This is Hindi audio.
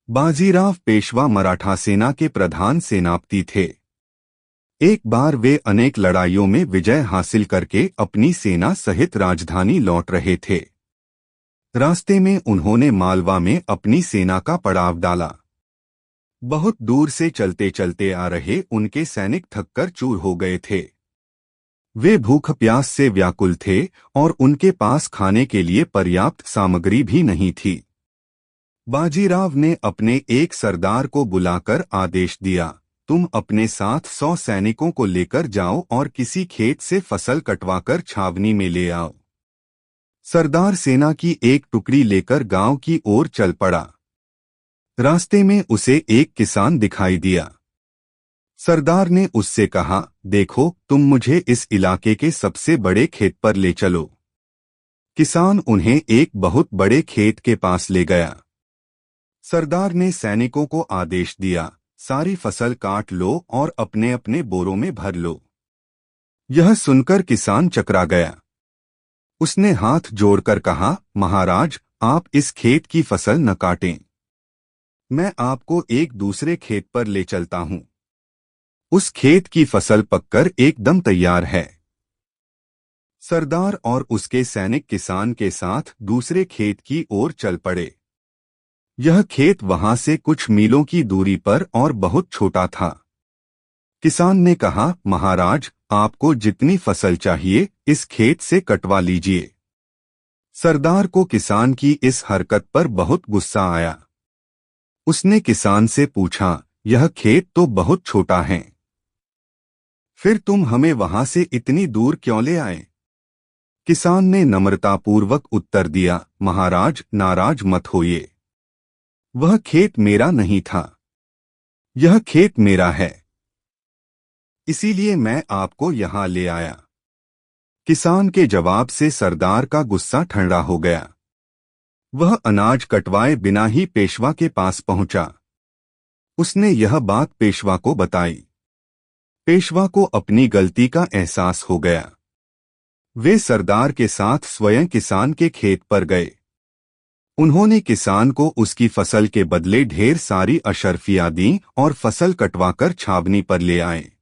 बाजीराव पेशवा मराठा सेना के प्रधान सेनापति थे। एक बार वे अनेक लड़ाइयों में विजय हासिल करके अपनी सेना सहित राजधानी लौट रहे थे। रास्ते में उन्होंने मालवा में अपनी सेना का पड़ाव डाला। बहुत दूर से चलते चलते आ रहे उनके सैनिक थककर चूर हो गए थे। वे भूख प्यास से व्याकुल थे और उनके पास खाने के लिए पर्याप्त सामग्री भी नहीं थी। बाजीराव ने अपने एक सरदार को बुलाकर आदेश दिया, तुम अपने साथ 100 सैनिकों को लेकर जाओ और किसी खेत से फसल कटवाकर छावनी में ले आओ। सरदार सेना की एक टुकड़ी लेकर गांव की ओर चल पड़ा। रास्ते में उसे एक किसान दिखाई दिया। सरदार ने उससे कहा, देखो, तुम मुझे इस इलाके के सबसे बड़े खेत पर ले चलो। किसान उन्हें एक बहुत बड़े खेत के पास ले गया। सरदार ने सैनिकों को आदेश दिया, सारी फसल काट लो और अपने अपने बोरों में भर लो। यह सुनकर किसान चकरा गया। उसने हाथ जोड़कर कहा, महाराज, आप इस खेत की फसल न काटें। मैं आपको एक दूसरे खेत पर ले चलता हूं। उस खेत की फसल पककर एकदम तैयार है। सरदार और उसके सैनिक किसान के साथ दूसरे खेत की ओर चल पड़े। यह खेत वहां से कुछ मीलों की दूरी पर और बहुत छोटा था। किसान ने कहा, महाराज, आपको जितनी फसल चाहिए इस खेत से कटवा लीजिए। सरदार को किसान की इस हरकत पर बहुत गुस्सा आया। उसने किसान से पूछा, यह खेत तो बहुत छोटा है, फिर तुम हमें वहां से इतनी दूर क्यों ले आए? किसान ने नम्रतापूर्वक उत्तर दिया, महाराज, नाराज मत होइए। वह खेत मेरा नहीं था, यह खेत मेरा है, इसीलिए मैं आपको यहां ले आया। किसान के जवाब से सरदार का गुस्सा ठंडा हो गया। वह अनाज कटवाए बिना ही पेशवा के पास पहुंचा। उसने यह बात पेशवा को बताई। पेशवा को अपनी गलती का एहसास हो गया। वे सरदार के साथ स्वयं किसान के खेत पर गए। उन्होंने किसान को उसकी फसल के बदले ढेर सारी अशर्फियां दी और फसल कटवाकर छावनी पर ले आए।